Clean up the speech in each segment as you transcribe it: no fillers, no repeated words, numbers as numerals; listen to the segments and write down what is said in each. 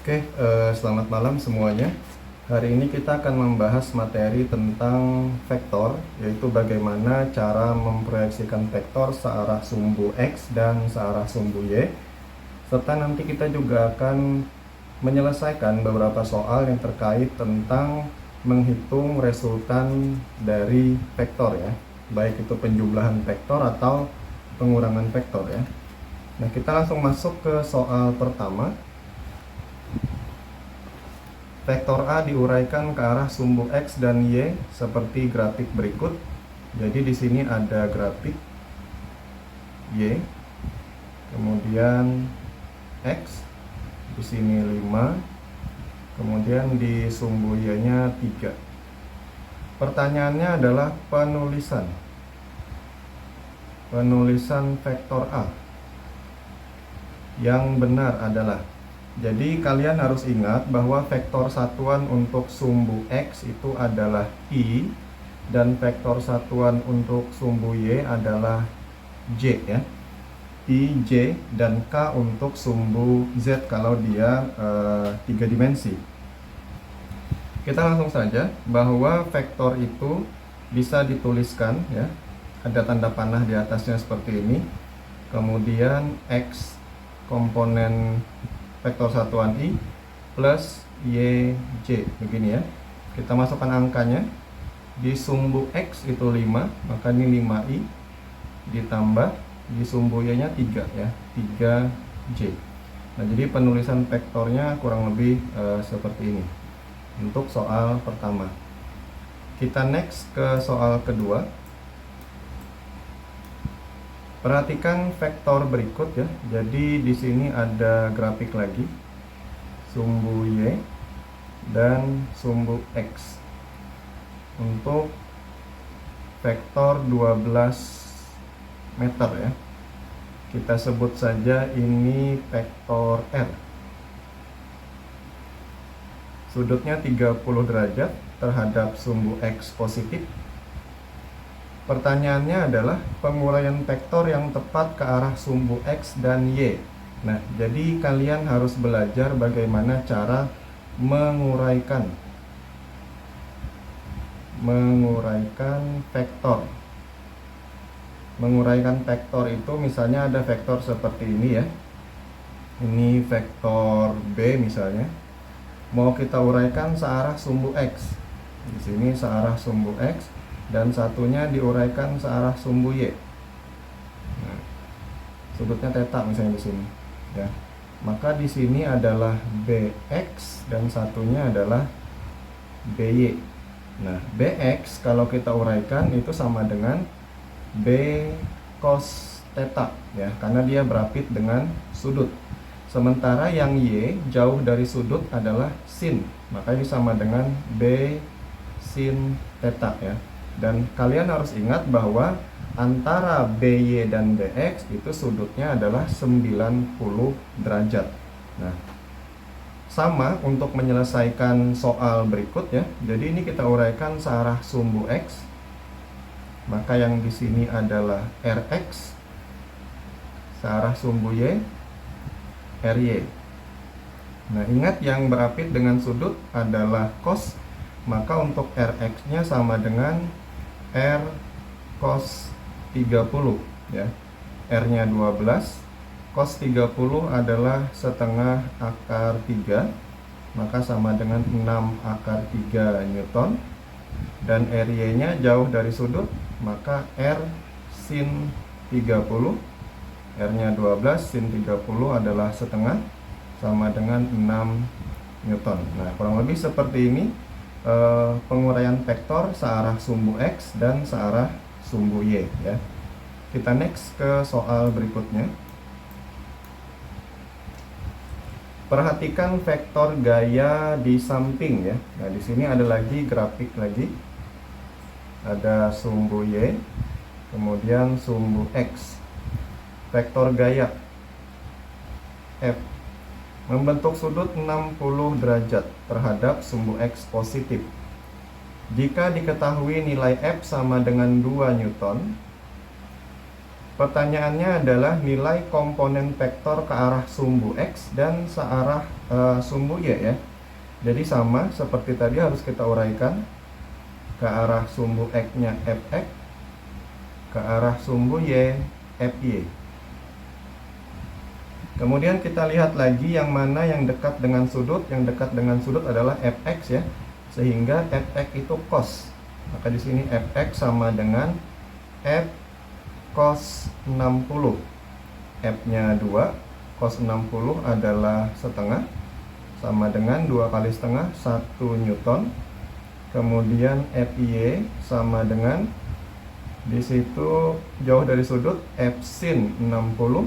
Selamat malam semuanya. Hari ini kita akan membahas materi tentang vektor, yaitu bagaimana cara memproyeksikan vektor searah sumbu X dan searah sumbu Y. Serta nanti kita juga akan menyelesaikan beberapa soal yang terkait tentang menghitung resultan dari vektor ya, baik itu penjumlahan vektor atau pengurangan vektor ya. Nah, kita langsung masuk ke soal pertama. Vektor A diuraikan ke arah sumbu X dan Y seperti grafik berikut. Jadi di sini ada grafik Y, kemudian X, di sini 5, kemudian di sumbu Y-nya 3. Pertanyaannya adalah penulisan vektor A. Yang benar adalah, jadi kalian harus ingat bahwa vektor satuan untuk sumbu X itu adalah I, dan vektor satuan untuk sumbu Y adalah J ya. I, J, dan K untuk sumbu Z kalau dia 3 dimensi. Kita langsung saja bahwa vektor itu bisa dituliskan ya. Ada tanda panah di atasnya seperti ini. Kemudian X komponen vektor satuan I plus YJ, begini ya. Kita masukkan angkanya. Di sumbu X itu 5, maka ini 5I ditambah di sumbu Y-nya 3 ya, 3J. Nah, jadi penulisan vektornya kurang lebih seperti ini untuk soal pertama. Kita next ke soal kedua. Perhatikan vektor berikut ya. Jadi di sini ada grafik lagi, sumbu Y dan sumbu X. Untuk vektor 12 meter ya. Kita sebut saja ini vektor R. Sudutnya 30 derajat terhadap sumbu X positif. Pertanyaannya adalah penguraian vektor yang tepat ke arah sumbu X dan Y. Nah, jadi kalian harus belajar bagaimana cara menguraikan vektor. Menguraikan vektor itu misalnya ada vektor seperti ini ya. Ini vektor B misalnya. Mau kita uraikan searah sumbu X. Di sini searah sumbu X. Dan satunya diuraikan searah sumbu Y. Nah, sudutnya theta misalnya di sini, ya. Maka di sini adalah BX dan satunya adalah BY. Nah, BX kalau kita uraikan itu sama dengan B cos theta, ya, karena dia berapit dengan sudut. Sementara yang Y jauh dari sudut adalah sin, maka ini sama dengan B sin theta, ya. Dan kalian harus ingat bahwa antara BY dan BX itu sudutnya adalah 90 derajat. Nah, sama untuk menyelesaikan soal berikut ya. Jadi ini kita uraikan searah sumbu X. Maka yang di sini adalah RX. Searah sumbu Y RY. Nah, ingat yang berapit dengan sudut adalah cos. Maka untuk RX-nya sama dengan R cos 30 ya. R-nya 12, cos 30 adalah setengah akar 3, maka sama dengan 6 akar 3 Newton. Dan RY-nya jauh dari sudut, maka R sin 30, R-nya 12, sin 30 adalah setengah, sama dengan 6 Newton. Nah, kurang lebih seperti ini penguraian vektor searah sumbu X dan searah sumbu Y ya. Kita next ke soal berikutnya. Perhatikan vektor gaya di samping ya. Nah, di sini ada lagi grafik lagi. Ada sumbu Y, kemudian sumbu X. Vektor gaya F membentuk sudut 60 derajat terhadap sumbu X positif. Jika diketahui nilai F sama dengan 2 Newton, Pertanyaannya adalah nilai komponen vektor ke arah sumbu X dan searah sumbu Y ya. Jadi sama seperti tadi harus kita uraikan. Ke arah sumbu X-nya Fx, ke arah sumbu Y Fy. Kemudian kita lihat lagi yang mana yang dekat dengan sudut. Yang dekat dengan sudut adalah Fx ya. Sehingga Fx itu cos. Maka di sini Fx sama dengan F cos 60. F-nya 2, cos 60 adalah setengah, sama dengan 2 kali setengah 1 Newton. Kemudian Fy sama dengan, di situ jauh dari sudut, F sin 60.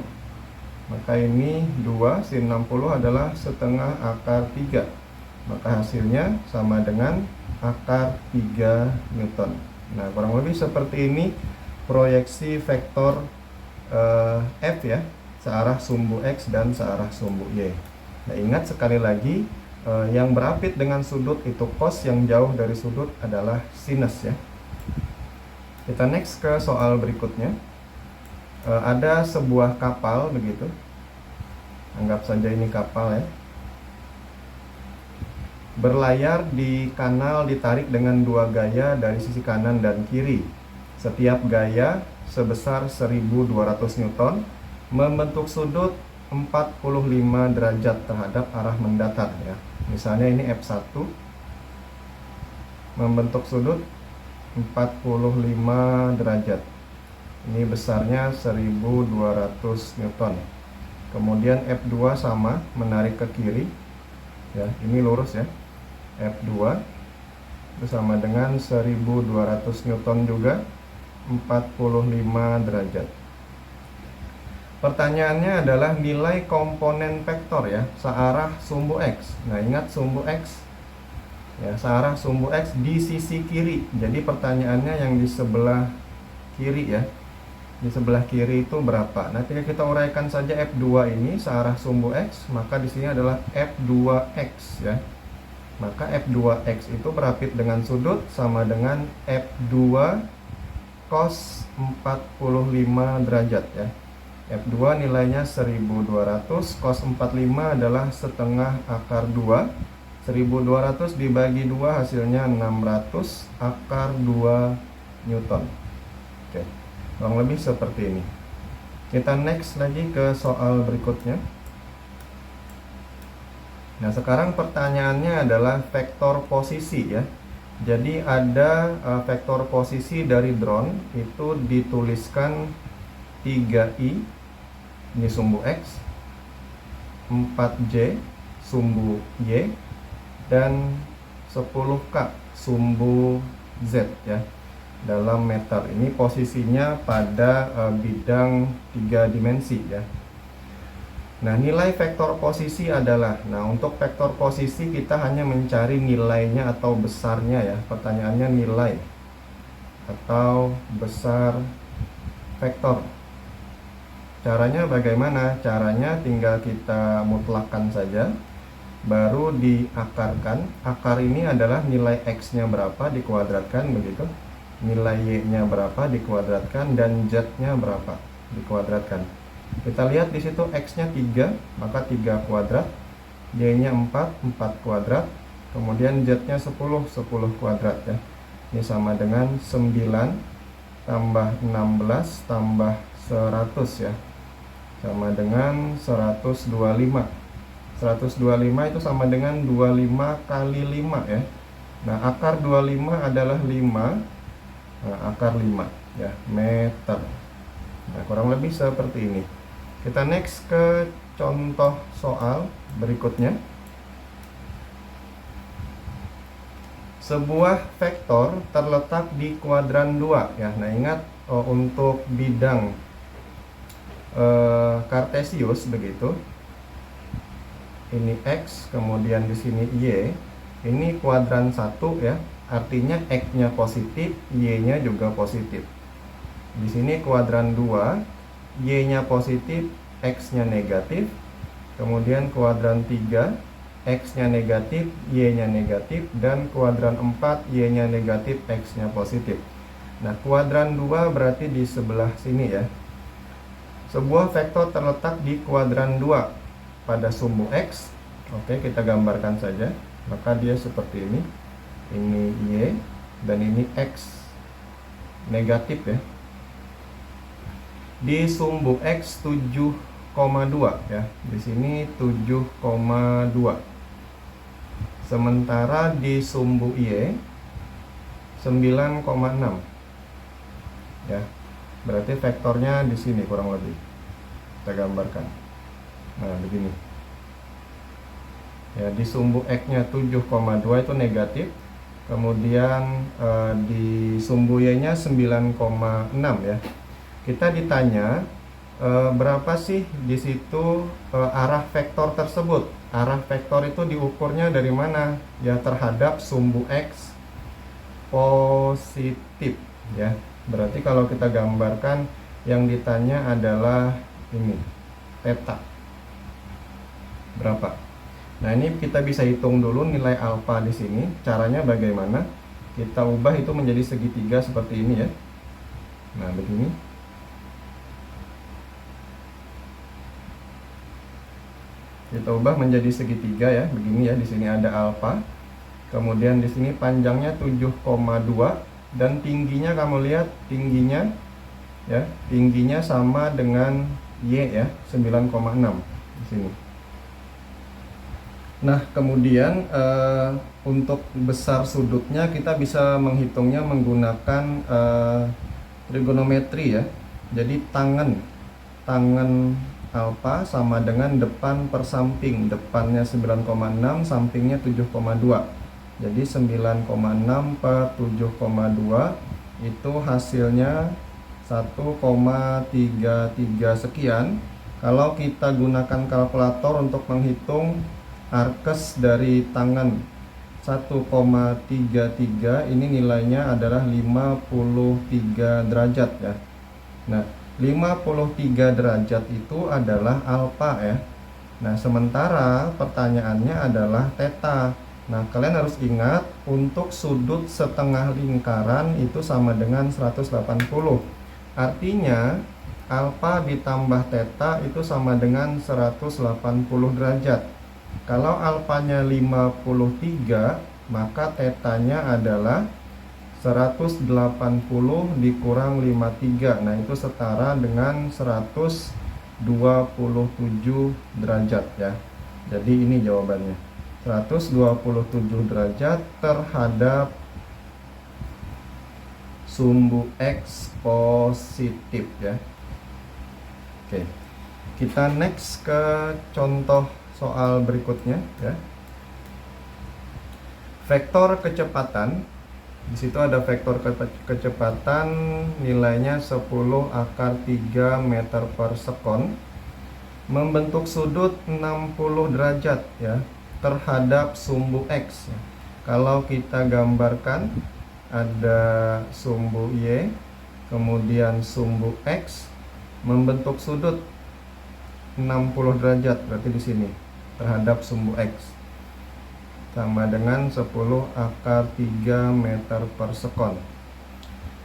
Maka ini 2 sin 60 adalah setengah akar 3. Maka hasilnya sama dengan akar 3 Newton. Nah, kurang lebih seperti ini proyeksi vektor F ya, searah sumbu X dan searah sumbu Y. Nah, ingat sekali lagi, yang berapit dengan sudut itu cos, yang jauh dari sudut adalah sinus ya. Kita next ke soal berikutnya. Ada sebuah kapal begitu. Anggap saja ini kapal ya. Berlayar di kanal ditarik dengan 2 gaya dari sisi kanan dan kiri. Setiap gaya sebesar 1200 Newton membentuk sudut 45 derajat terhadap arah mendatar ya. Misalnya ini F1 membentuk sudut 45 derajat. Ini besarnya 1200 Newton. Kemudian F2 sama, menarik ke kiri. Ya, ini lurus ya. F2 itu sama dengan 1200 Newton juga, 45 derajat. Pertanyaannya adalah nilai komponen vektor ya, searah sumbu X. Nah, ingat sumbu X ya, searah sumbu X di sisi kiri. Jadi pertanyaannya yang di sebelah kiri ya. Di sebelah kiri itu berapa? Nah, ketika kita uraikan saja F2 ini searah sumbu X, maka di sini adalah F2X ya. Maka F2X itu berapit dengan sudut sama dengan F2 cos 45 derajat ya. F2 nilainya 1200, cos 45 adalah setengah akar 2. 1200 dibagi 2 hasilnya 600 akar 2 Newton. Oke. Kurang lebih seperti ini. Kita next lagi ke soal berikutnya. Nah, sekarang pertanyaannya adalah vektor posisi ya. Jadi ada vektor posisi dari drone itu dituliskan 3i, ini sumbu X, 4j sumbu Y, dan 10k sumbu Z ya. Dalam meter ini posisinya pada bidang 3 dimensi ya. Nah, nilai vektor posisi adalah, nah untuk vektor posisi kita hanya mencari nilainya atau besarnya ya. Pertanyaannya nilai atau besar vektor. Caranya bagaimana? Caranya tinggal kita mutlakkan saja, baru diakarkan. Akar ini adalah nilai X-nya berapa dikuadratkan begitu. Nilai Y-nya berapa dikuadratkan, dan Z-nya berapa dikuadratkan. Kita lihat di situ X-nya 3, maka 3 kuadrat, Y-nya 4, 4 kuadrat, kemudian Z-nya 10, 10 kuadrat ya. Ini sama dengan 9 tambah 16 tambah 100 ya. Sama dengan 125. 125 itu sama dengan 25 kali 5 ya. Nah, akar 25 adalah 5. Nah, akar 5 ya, meter. Nah, kurang lebih seperti ini. Kita next ke contoh soal berikutnya. Sebuah vektor terletak di kuadran 2 ya. Nah, ingat untuk bidang kartesius begitu. Ini X, kemudian di sini Y. Ini kuadran 1 ya. Artinya X-nya positif, Y-nya juga positif. Di sini kuadran 2, Y-nya positif, X-nya negatif. Kemudian kuadran 3, X-nya negatif, Y-nya negatif. Dan kuadran 4, Y-nya negatif, X-nya positif. Nah, kuadran 2 berarti di sebelah sini ya. Sebuah vektor terletak di kuadran 2 pada sumbu X. Oke, kita gambarkan saja. Maka dia seperti ini. Ini Y dan ini X negatif ya. Di sumbu X 7,2 ya. Di sini 7,2. Sementara di sumbu Y 9,6 ya. Berarti vektornya di sini kurang lebih. Kita gambarkan. Nah, begini. Ya, di sumbu X-nya 7,2 itu negatif. Kemudian di sumbu Y-nya 9,6 ya. Kita ditanya berapa sih di situ arah vektor tersebut. Arah vektor itu diukurnya dari mana? Ya, terhadap sumbu X positif ya. Berarti kalau kita gambarkan yang ditanya adalah ini, theta. Berapa? Nah, ini kita bisa hitung dulu nilai alfa di sini. Caranya bagaimana? Kita ubah itu menjadi segitiga seperti ini ya. Nah, begini. Kita ubah menjadi segitiga ya, begini ya. Di sini ada alfa. Kemudian di sini panjangnya 7,2 dan tingginya kamu lihat tingginya ya, tingginya sama dengan Y ya, 9,6 di sini. Nah, kemudian untuk besar sudutnya kita bisa menghitungnya menggunakan trigonometri ya. Jadi tangan alfa sama dengan depan per samping. Depannya 9,6, sampingnya 7,2. Jadi 9,6 per 7,2 itu hasilnya 1,33 sekian. Kalau kita gunakan kalkulator untuk menghitung arkes dari tangan 1,33, ini nilainya adalah 53 derajat ya. Nah, 53 derajat itu adalah alfa ya. Nah, sementara pertanyaannya adalah theta. Nah, kalian harus ingat untuk sudut setengah lingkaran itu sama dengan 180. Artinya alfa ditambah theta itu sama dengan 180 derajat. Kalau alfanya 53, maka tetanya adalah 180 dikurang 53. Nah, itu setara dengan 127 derajat ya. Jadi ini jawabannya. 127 derajat terhadap sumbu X positif ya. Oke. Kita next ke contoh soal berikutnya ya. Vektor kecepatan. Di situ ada vektor kecepatan nilainya 10 akar 3 meter per sekon membentuk sudut 60 derajat ya terhadap sumbu X ya. Kalau kita gambarkan ada sumbu Y, kemudian sumbu X membentuk sudut 60 derajat, berarti di sini terhadap sumbu X sama dengan 10 akar 3 meter per sekon.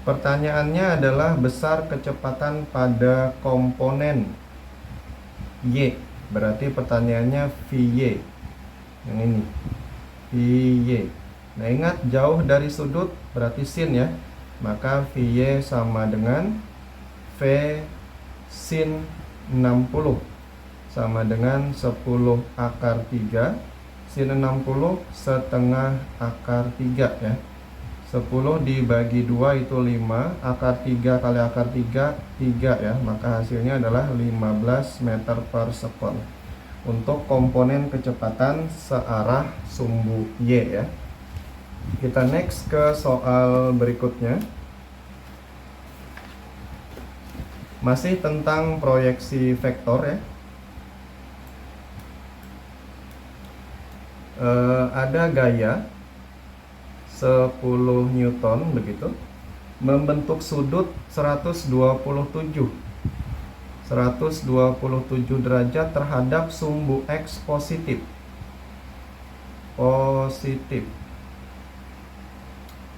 Pertanyaannya adalah besar kecepatan pada komponen Y. Berarti pertanyaannya VY. Yang ini VY. Nah, ingat jauh dari sudut berarti sin ya. Maka VY sama dengan V sin 60 sama dengan 10 akar 3 sin 60 setengah akar 3 ya. 10 dibagi 2 itu 5, akar 3 kali akar 3 ya. Maka hasilnya adalah 15 meter per sekon untuk komponen kecepatan searah sumbu Y ya. Kita next ke soal berikutnya. Masih tentang proyeksi vektor ya. Ada gaya 10 Newton begitu membentuk sudut 127 derajat terhadap sumbu X positif.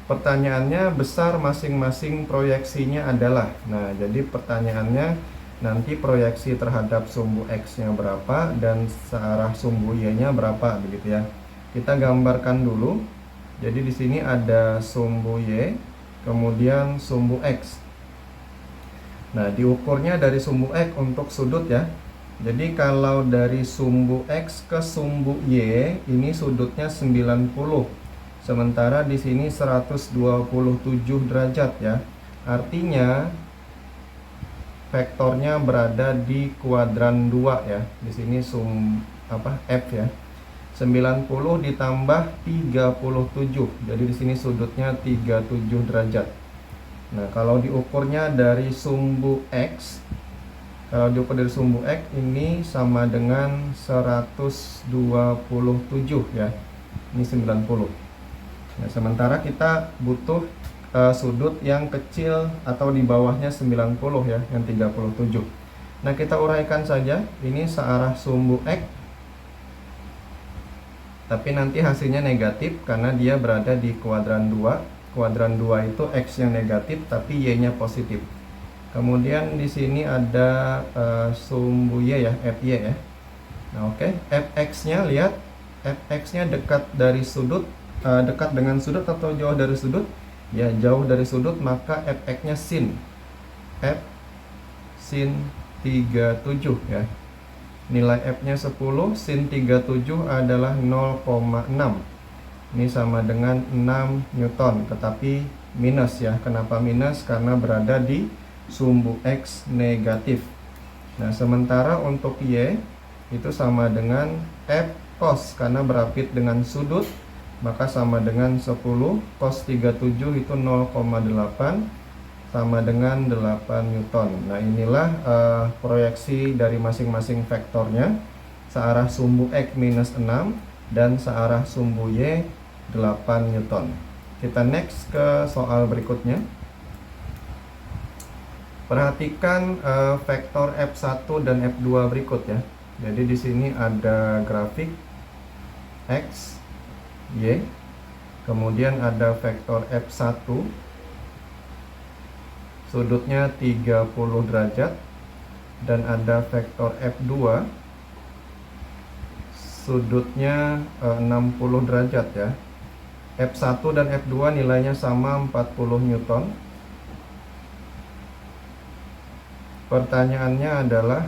Pertanyaannya besar masing-masing proyeksinya adalah. Nah, jadi pertanyaannya nanti proyeksi terhadap sumbu X-nya berapa dan searah sumbu Y-nya berapa, begitu ya. Kita gambarkan dulu. Jadi di sini ada sumbu Y, kemudian sumbu X. Nah, diukurnya dari sumbu X untuk sudut ya. Jadi kalau dari sumbu X ke sumbu Y, ini sudutnya 90. Sementara di sini 127 derajat ya. Artinya vektornya berada di kuadran 2 ya. Di sini F ya. 90 ditambah 37. Jadi di sini sudutnya 37 derajat. Nah, kalau diukurnya dari sumbu X, ini sama dengan 127 ya. Ini 90. Nah, sementara kita butuh sudut yang kecil atau di bawahnya 90 ya, yang 37. Nah, kita uraikan saja. Ini searah sumbu X, tapi nanti hasilnya negatif karena dia berada di kuadran 2. Kuadran 2 itu X yang negatif tapi Y-nya positif. Kemudian di sini ada sumbu Y ya, FY ya. Nah, oke. Fx-nya lihat, Fx-nya dekat dari sudut, dekat dengan sudut atau jauh dari sudut? Ya, jauh dari sudut, maka Fx-nya sin. F sin 37 ya. Nilai F-nya 10, sin 37 adalah 0,6. Ini sama dengan 6 Newton, tetapi minus ya. Kenapa minus? Karena berada di sumbu X negatif. Nah, sementara untuk Y itu sama dengan F cos, karena berapit dengan sudut, maka sama dengan 10. Cos 37 itu 0,8, sama dengan 8 Newton. Nah, inilah proyeksi dari masing-masing vektornya. Searah sumbu X minus 6 dan searah sumbu Y 8 Newton. Kita next ke soal berikutnya. Perhatikan vektor F1 dan F2 berikut ya. Jadi di sini ada grafik X, Y, kemudian ada vektor F1, sudutnya 30 derajat, dan ada vektor F2, sudutnya 60 derajat ya. F1 dan F2 nilainya sama 40 Newton. Pertanyaannya adalah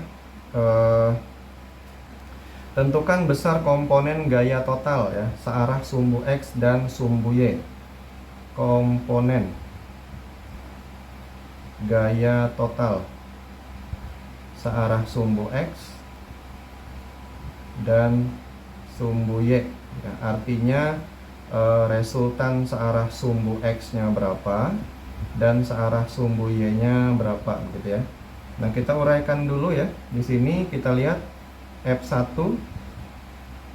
tentukan besar komponen gaya total ya, searah sumbu X dan sumbu Y. Komponen gaya total searah sumbu X dan sumbu Y ya, artinya resultan searah sumbu X-nya berapa dan searah sumbu Y-nya berapa gitu ya. Nah, kita uraikan dulu ya. Di sini kita lihat F1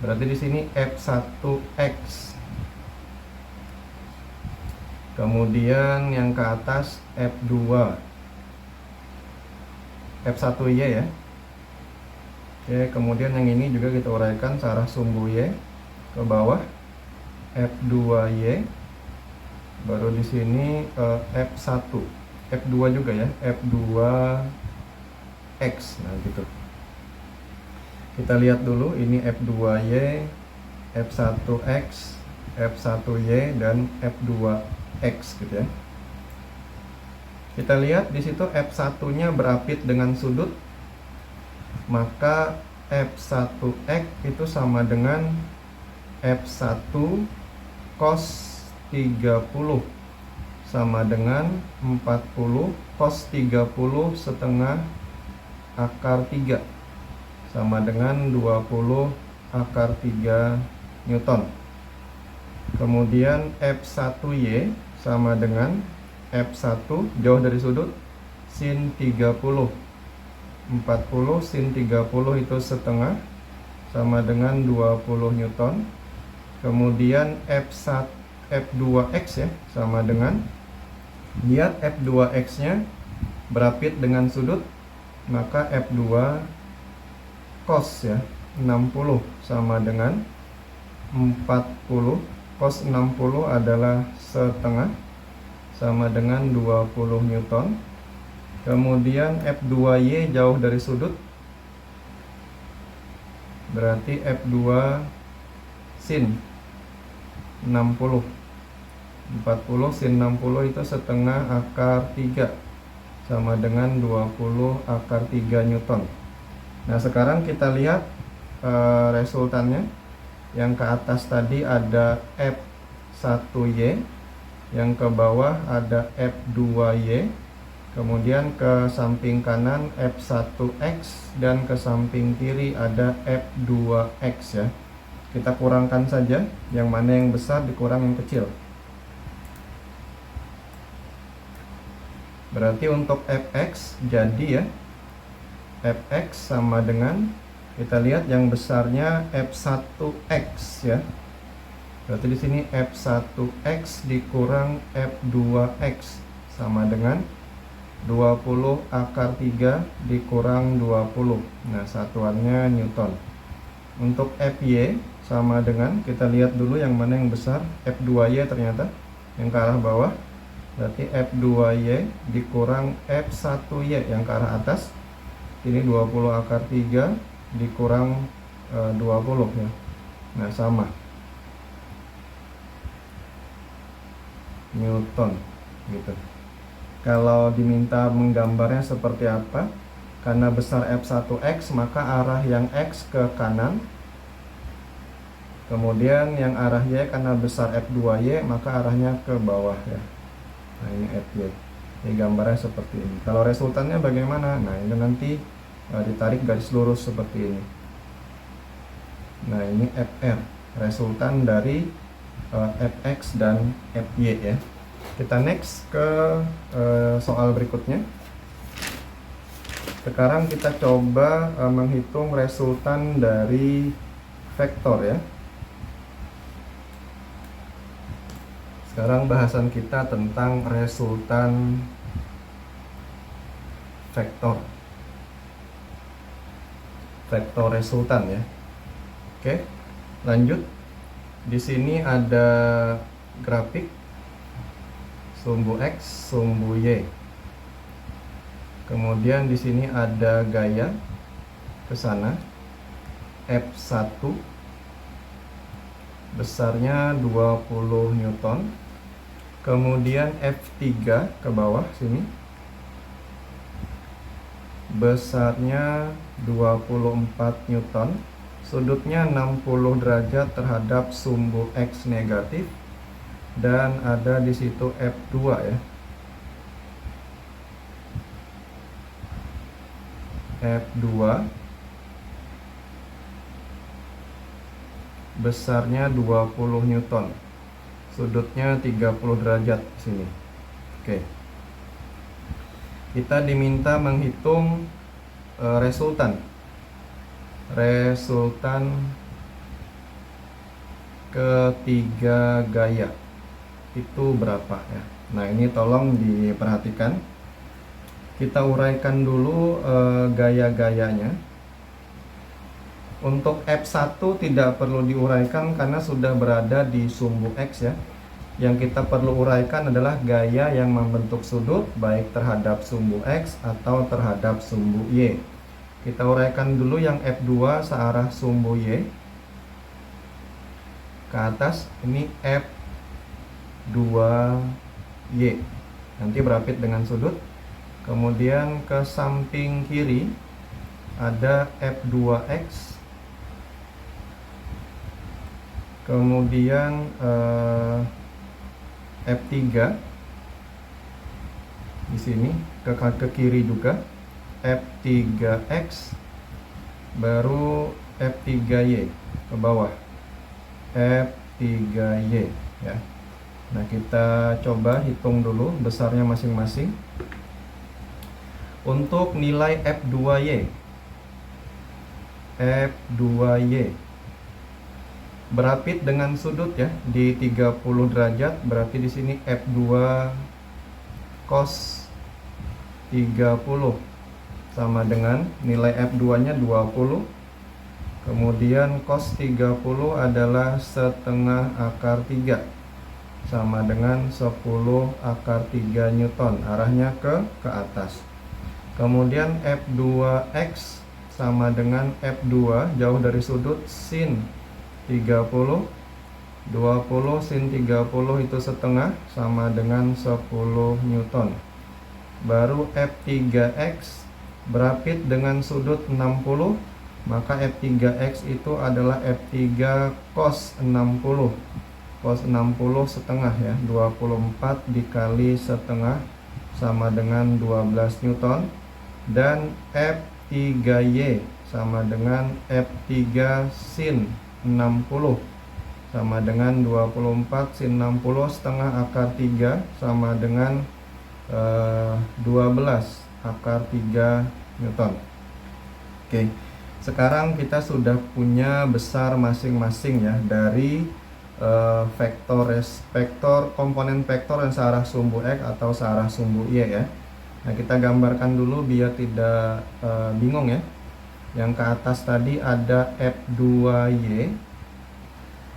berarti di sini F1X. Kemudian yang ke atas F2. F1Y ya. Oke, kemudian yang ini juga kita uraikan searah sumbu Y ke bawah F2Y. Baru di sini F1. F2 juga ya, F2X. Nah, gitu. Kita lihat dulu ini F2Y, F1X, F1Y dan F2X gitu ya. Kita lihat di situ F1-nya berapit dengan sudut, maka F1X itu sama dengan F1 cos 30 sama dengan 40 cos 30 setengah akar 3 sama dengan 20 akar 3 Newton. Kemudian F1Y sama dengan F1 jauh dari sudut sin 30. 40 sin 30 itu setengah sama dengan 20 Newton. Kemudian F2X ya sama dengan, lihat F2X nya berapit dengan sudut, maka F2 cos ya 60 sama dengan 40. Cos 60 adalah setengah sama dengan 20 Newton. Kemudian F2Y jauh dari sudut, berarti F2 sin 60. 40 sin 60 itu setengah akar 3, sama dengan 20 akar 3 Newton. Nah sekarang kita lihat resultannya. Yang ke atas tadi ada F1Y, yang ke bawah ada F2Y, kemudian ke samping kanan F1X, dan ke samping kiri ada F2X ya. Kita kurangkan saja, yang mana yang besar dikurang yang kecil. Berarti untuk Fx jadi ya, Fx sama dengan, kita lihat yang besarnya F1X ya. Berarti di sini F1X dikurang F2X sama dengan 20 akar 3 dikurang 20. Nah, satuannya Newton. Untuk Fy sama dengan, kita lihat dulu yang mana yang besar, F2Y ternyata yang ke arah bawah. Berarti F2Y dikurang F1Y yang ke arah atas. Ini 20 akar 3 dikurang 20 ya. Nah, sama. Newton gitu. Kalau diminta menggambarnya seperti apa, karena besar F1X maka arah yang X ke kanan, kemudian yang arah Y karena besar F2Y maka arahnya ke bawah ya. Nah ini Fy. Ini gambarnya seperti ini. Kalau resultannya bagaimana? Nah ini nanti ditarik garis lurus seperti ini. Nah ini Fr, resultan dari Fx dan Fy ya. Kita next ke soal berikutnya. Sekarang kita coba menghitung resultan dari vektor ya. Sekarang bahasan kita tentang resultan vektor. Vektor resultan ya. Oke, lanjut. Di sini ada grafik sumbu X, sumbu Y. Kemudian di sini ada gaya ke sana F1 besarnya 20 Newton. Kemudian F3 ke bawah sini besarnya 24 Newton. Sudutnya 60 derajat terhadap sumbu X negatif, dan ada di situ F2 ya. F2 besarnya 20 Newton. Sudutnya 30 derajat sini. Oke. Kita diminta menghitung resultan ketiga gaya itu berapa ya. Nah ini tolong diperhatikan. Kita uraikan dulu gaya-gayanya. Untuk F1 tidak perlu diuraikan karena sudah berada di sumbu X ya. Yang kita perlu uraikan adalah gaya yang membentuk sudut baik terhadap sumbu X atau terhadap sumbu Y. Kita uraikan dulu yang F2 searah sumbu Y ke atas, ini F2Y. Nanti berapit dengan sudut. Kemudian ke samping kiri ada F2X. Kemudian F3 di sini ke kiri juga F3X, baru F3Y ke bawah F3Y ya. Nah kita coba hitung dulu besarnya masing-masing. Untuk nilai F2Y berapit dengan sudut ya di 30 derajat, berarti di sini F2 cos 30 sama dengan nilai F2-nya 20. Kemudian cos 30 adalah setengah akar 3 sama dengan 10 akar 3 Newton. Arahnya ke atas. Kemudian F2X sama dengan F2 jauh dari sudut sin 30. 20 sin 30 itu setengah sama dengan 10 Newton. Baru F3X berapit dengan sudut 60, maka F3X itu adalah F3 cos 60. Cos 60 setengah ya, 24 dikali setengah sama dengan 12 Newton. Dan F3Y sama dengan F3 sin 60 sama dengan 24 sin 60 setengah akar 3 sama dengan 12 akar 3 Newton. Oke, sekarang kita sudah punya besar masing-masing ya dari vektor komponen vektor yang searah sumbu X atau searah sumbu Y ya. Nah, kita gambarkan dulu biar tidak bingung ya. Yang ke atas tadi ada F2Y,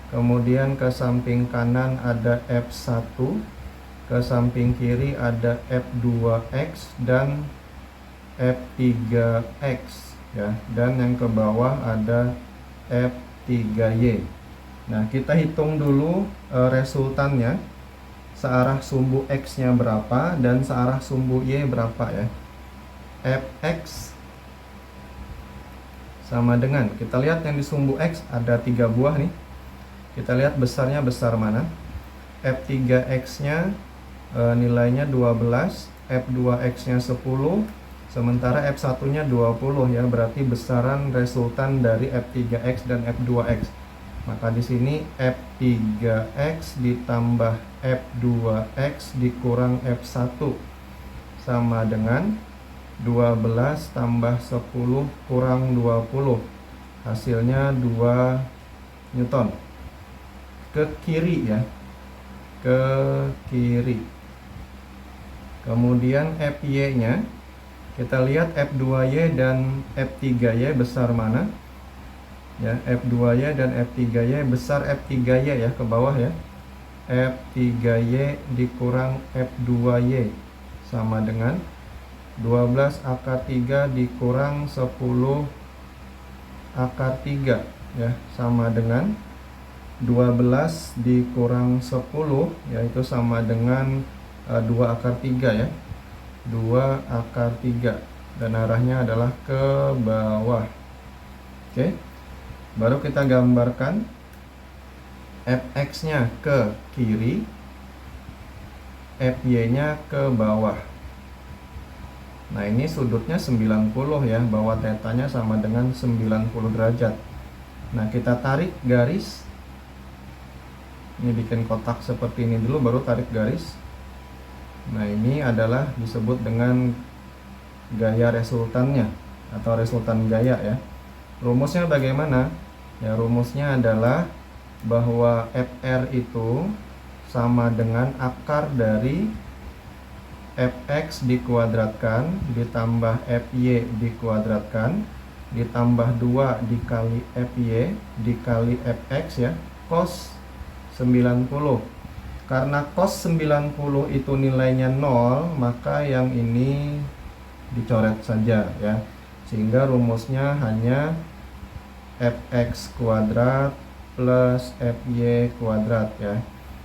kemudian ke samping kanan ada F1, ke samping kiri ada F2X dan F3X ya, dan yang ke bawah ada F3Y. Nah, kita hitung dulu resultannya, searah sumbu X nya berapa dan searah sumbu Y berapa ya. Fx sama dengan, kita lihat yang di sumbu X ada 3 buah nih. Kita lihat besarnya besar mana. F3X nya nilainya 12, F2X nya 10, sementara F1 nya 20 ya, berarti besaran resultan dari F3X dan F2X. Maka di sini F3X ditambah F2X dikurang F1 sama dengan 12 tambah 10 kurang 20, hasilnya 2 Newton. Ke kiri ya, ke kiri. Kemudian Fy nya kita lihat F2Y dan F3Y besar mana ya. F2Y dan F3Y besar F3Y ya, ke bawah ya. F3Y dikurang F2Y sama dengan 12 akar 3 dikurang 10 akar 3 ya, sama dengan 12 dikurang 10 yaitu sama dengan 2 akar 3 ya, 2 akar 3, dan arahnya adalah ke bawah. Oke, baru kita gambarkan Fx nya ke kiri, Fy nya ke bawah. Nah, ini sudutnya 90 ya, bahwa tetanya sama dengan 90 derajat. Nah, kita tarik garis. Ini bikin kotak seperti ini dulu, baru tarik garis. Nah, ini adalah disebut dengan gaya resultannya atau resultan gaya ya. Rumusnya bagaimana? Ya, rumusnya adalah bahwa Fr itu sama dengan akar dari Fx dikuadratkan ditambah Fy dikuadratkan ditambah 2 dikali Fy dikali Fx ya, cos 90. Karena cos 90 itu nilainya 0, maka yang ini dicoret saja ya. Sehingga rumusnya hanya Fx kuadrat plus Fy kuadrat ya.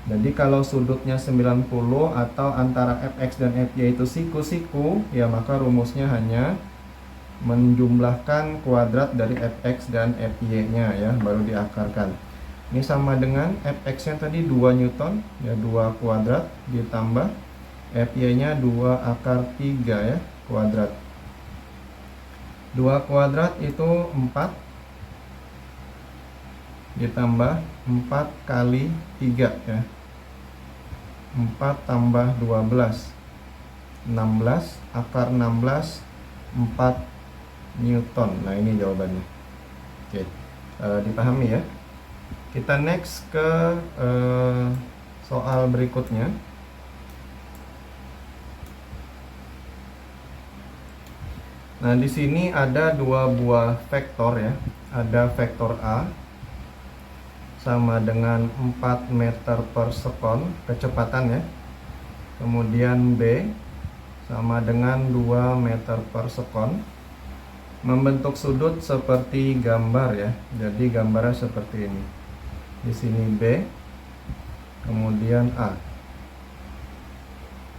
Jadi kalau sudutnya 90 atau antara Fx dan Fy itu siku-siku ya, maka rumusnya hanya menjumlahkan kuadrat dari Fx dan Fy nya ya, baru diakarkan. Ini sama dengan Fx nya tadi 2 Newton ya, 2 kuadrat ditambah Fy nya 2 akar 3 ya, kuadrat. 2 kuadrat itu 4 ditambah 4 kali 3 ya, 4 tambah 12 16 akar 16 4 Newton. Nah, ini jawabannya. Oke, dipahami ya. Kita next ke soal berikutnya. Nah, di sini ada 2 buah vektor ya. Ada vektor A sama dengan 4 meter per sekon kecepatan ya. Kemudian B sama dengan 2 meter per sekon. Membentuk sudut seperti gambar ya. Jadi gambarnya seperti ini. Di sini B, kemudian A.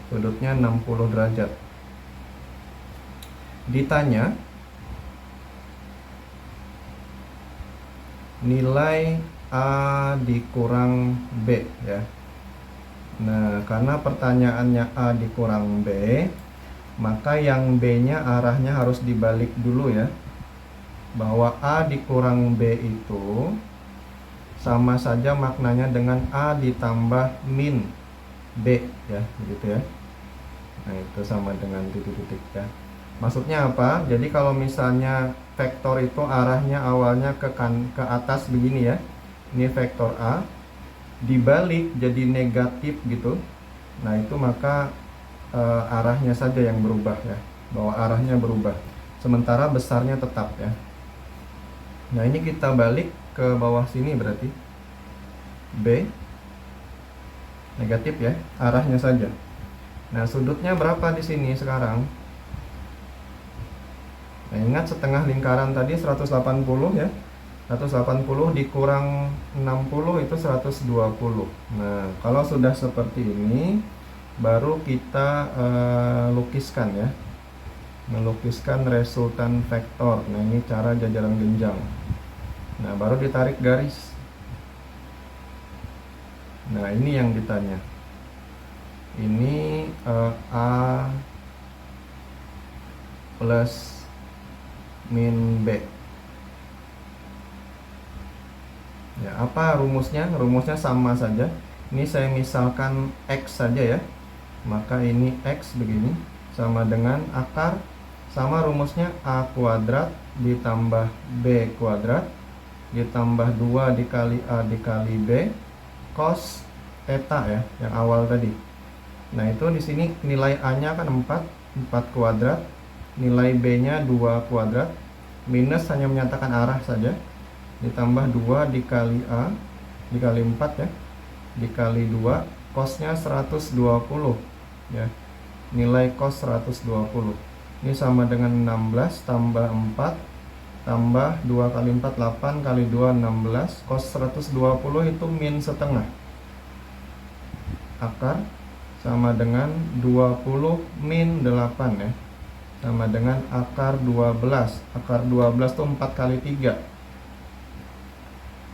Sudutnya 60 derajat. Ditanya nilai A dikurang B ya. Nah, karena pertanyaannya A dikurang B, maka yang B-nya arahnya harus dibalik dulu ya. Bahwa A dikurang B itu sama saja maknanya dengan A ditambah min B ya, begitu ya. Nah, itu sama dengan titik-titik ya. Maksudnya apa? Jadi kalau misalnya vektor itu arahnya awalnya ke atas begini ya. Ini vektor A, dibalik jadi negatif gitu. Nah, itu maka arahnya saja yang berubah ya. Bahwa arahnya berubah. Sementara besarnya tetap ya. Nah, ini kita balik ke bawah sini berarti B negatif ya, arahnya saja. Nah, sudutnya berapa di sini sekarang? Nah, ingat setengah lingkaran tadi 180 ya. 180 dikurang 60 itu 120. Nah, kalau sudah seperti ini baru kita lukiskan ya. Melukiskan resultan vektor. Nah, ini cara jajaran genjang. Nah, baru ditarik garis. Nah, ini yang ditanya. Ini A plus min B. Ya, apa rumusnya? Rumusnya sama saja. Ini saya misalkan X saja ya. Maka ini X begini sama dengan akar, sama rumusnya A kuadrat ditambah B kuadrat ditambah 2 dikali A dikali B cos theta ya, yang awal tadi. Nah, itu di sini nilai A-nya kan 4 kuadrat, nilai B-nya 2 kuadrat, minus hanya menyatakan arah saja, ditambah 2 dikali A dikali 4 ya, dikali 2, cosnya 120 ya. Nilai cos 120. Ini sama dengan 16 tambah 4 tambah 2 kali 4 8 kali 2 16, cos 120 itu min setengah. Akar sama dengan 20 min 8 ya. Sama dengan akar 12. Akar 12 itu 4 kali 3.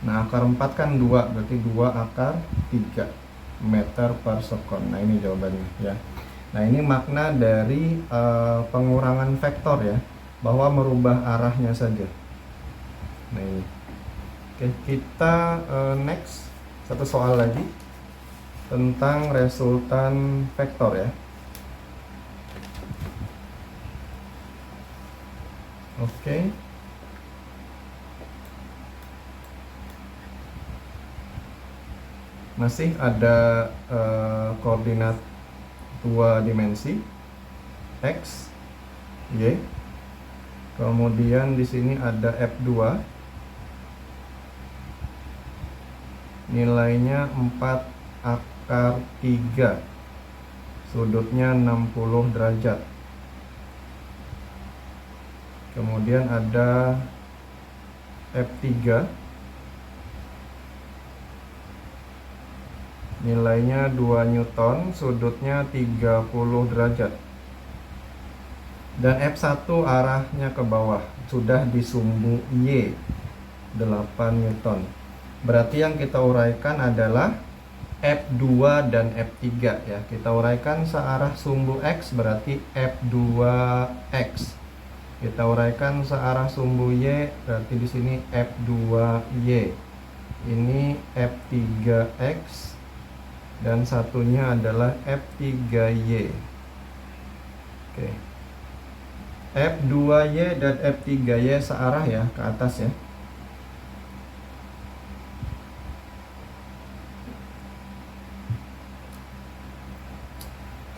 Nah, akar 4 kan 2, berarti 2 akar 3 meter per sekon. Nah, ini jawabannya ya. Nah, ini makna dari pengurangan vektor ya, bahwa merubah arahnya saja. Nah, ini. Oke, kita next satu soal lagi tentang resultan vektor ya. Oke. Masih ada koordinat 2 dimensi X, Y. Kemudian di sini ada F2. Nilainya 4 akar 3. Sudutnya 60 derajat. Kemudian ada F3. Nilainya 2 Newton, sudutnya 30 derajat. Dan F1 arahnya ke bawah, sudah di sumbu Y, 8 Newton. Berarti yang kita uraikan adalah F2 dan F3 ya. Kita uraikan searah sumbu X berarti F2X. Kita uraikan searah sumbu Y berarti di sini F2Y. Ini F3X. Dan satunya adalah F3Y. Oke. F2Y dan F3Y searah ya, ke atas ya.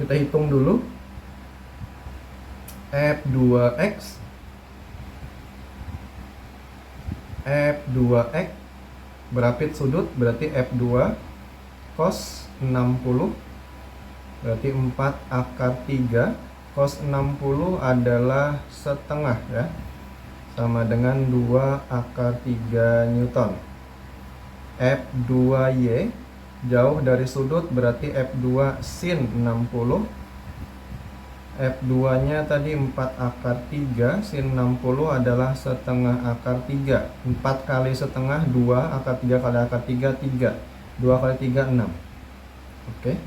Kita hitung dulu. F2X F2X berapit sudut berarti F2 cos 60 berarti 4 akar 3, cos 60 adalah setengah ya, sama dengan 2 akar 3 Newton. F2Y jauh dari sudut berarti F2 sin 60. F2 nya tadi 4 akar 3, sin 60 adalah setengah akar 3. 4 kali setengah 2, akar 3 kali akar 3, 3. 2 kali 3, 6. Oke.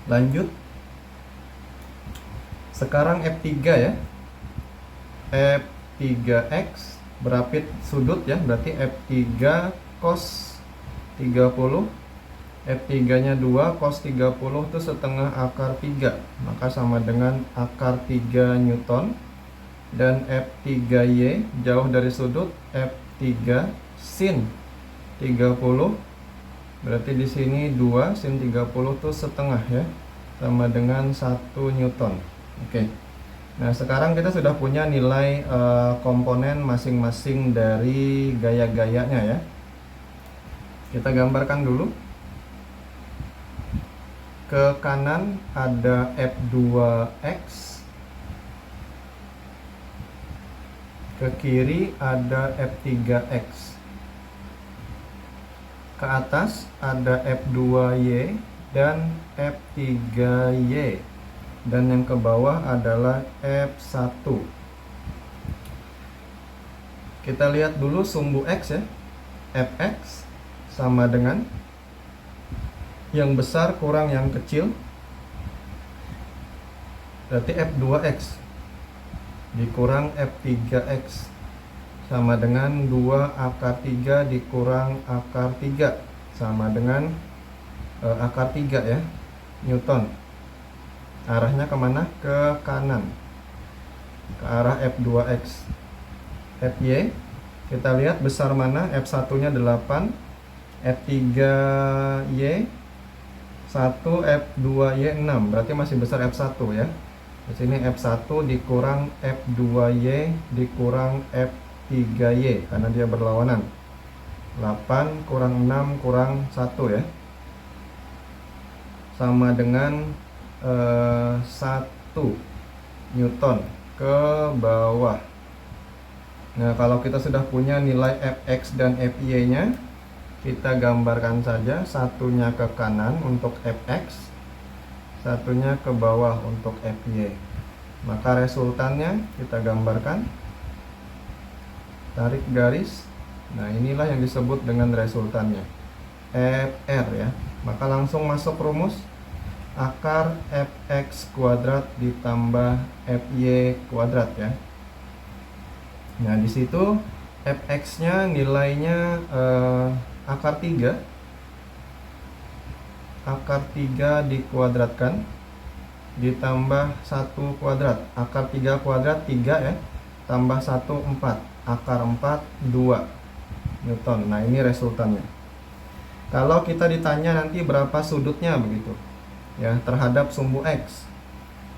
Lanjut. Sekarang F3 ya. F3X berapit sudut ya, berarti F3 cos 30. F3 nya 2, cos 30 itu setengah akar 3, maka sama dengan akar 3 Newton. Dan F3Y jauh dari sudut, F3 sin 30, berarti di sini 2 sin 30 itu setengah ya, sama dengan 1 Newton. Oke. Nah, sekarang kita sudah punya nilai komponen masing-masing dari gaya-gayanya ya. Kita gambarkan dulu. Ke kanan ada F2X, ke kiri ada F3X, ke atas ada F2Y dan F3Y, dan yang ke bawah adalah F1. Kita lihat dulu sumbu X ya. Fx sama dengan yang besar kurang yang kecil, berarti F2X dikurang F3X sama dengan 2 akar 3 dikurang akar 3, sama dengan akar 3 ya, Newton. Arahnya kemana? Ke kanan, ke arah F2X. Fy kita lihat besar mana? F1 nya 8, F3Y 1, F2Y 6, berarti masih besar F1 ya. Di sini F1 dikurang F2Y dikurang F3Y karena dia berlawanan. 8 kurang 6 kurang 1 ya, sama dengan 1 Newton ke bawah. Nah, kalau kita sudah punya nilai Fx dan Fy nya, kita gambarkan saja, satunya ke kanan untuk Fx, satunya ke bawah untuk Fy. Maka resultannya kita gambarkan, tarik garis. Nah, inilah yang disebut dengan resultannya, Fr ya. Maka langsung masuk rumus, akar Fx kuadrat ditambah Fy kuadrat ya. Nah, di situ Fx nya nilainya akar 3. Akar 3 dikuadratkan ditambah 1 kuadrat. Akar 3 kuadrat 3 ya, tambah 1 4. Akar 4 2 Newton. Nah, ini resultannya. Kalau kita ditanya nanti berapa sudutnya begitu ya terhadap sumbu X,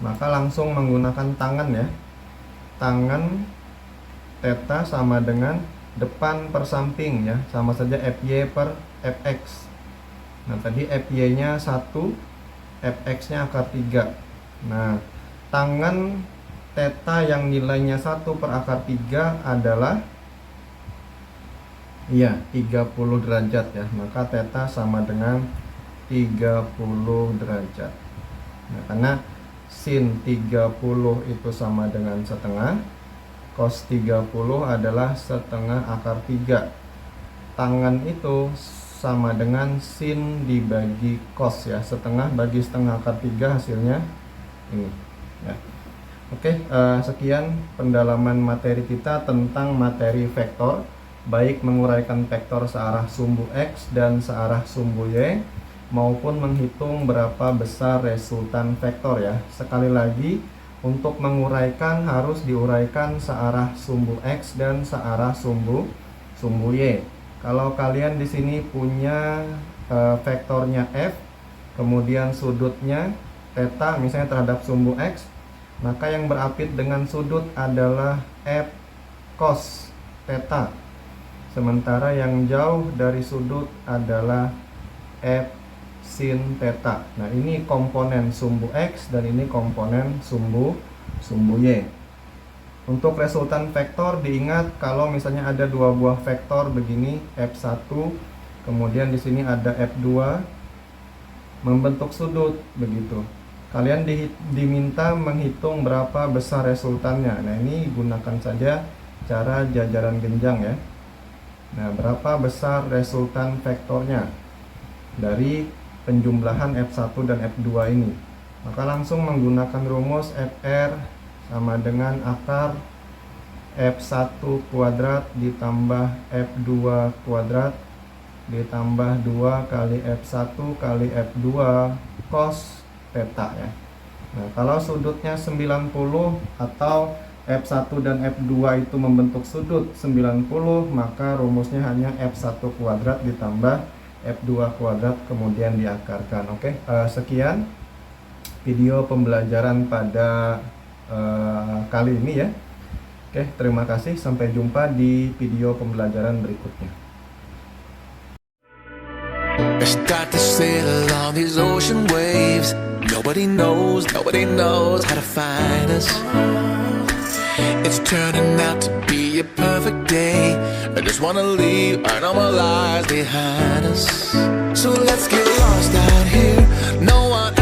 maka langsung menggunakan tangan ya. Tangan theta sama dengan depan per samping ya, sama saja Fy per Fx. Nah, tadi Fy nya 1, Fx nya akar 3. Nah, tangan theta yang nilainya 1 per akar 3 adalah 30 derajat ya. Maka theta sama dengan 30 derajat. Nah, karena sin 30 itu sama dengan setengah, cos 30 adalah setengah akar 3. Tangan itu sama dengan sin dibagi cos ya, setengah bagi setengah akar 3 hasilnya ini ya. Oke, sekian pendalaman materi kita tentang materi vektor, baik menguraikan vektor searah sumbu X dan searah sumbu Y, maupun menghitung berapa besar resultan vektor ya. Sekali lagi, untuk menguraikan harus diuraikan searah sumbu X dan searah sumbu Y. Kalau kalian di sini punya vektornya F, kemudian sudutnya theta misalnya terhadap sumbu X, maka yang berapit dengan sudut adalah F cos theta. Sementara yang jauh dari sudut adalah F sin theta. Nah, ini komponen sumbu X dan ini komponen sumbu Y. Untuk resultan vektor diingat kalau misalnya ada dua buah vektor begini, F1, kemudian di sini ada F2 membentuk sudut begitu. Kalian diminta menghitung berapa besar resultannya. Nah, ini gunakan saja cara jajaran genjang ya. Nah, berapa besar resultan vektornya dari penjumlahan F1 dan F2 ini? Maka langsung menggunakan rumus Fr sama dengan akar F1 kuadrat ditambah F2 kuadrat ditambah 2 kali F1 kali F2 cos theta ya. Nah, kalau sudutnya 90 atau F1 dan F2 itu membentuk sudut 90, maka rumusnya hanya F1 kuadrat ditambah F2 kuadrat kemudian diakarkan. Oke, sekian video pembelajaran pada kali ini ya. Oke, terima kasih. Sampai jumpa di video pembelajaran berikutnya. I start to sail along these ocean waves. Nobody knows how to find us. It's turning out to be a perfect day. I just wanna leave our normal lives behind us. So let's get lost out here. No one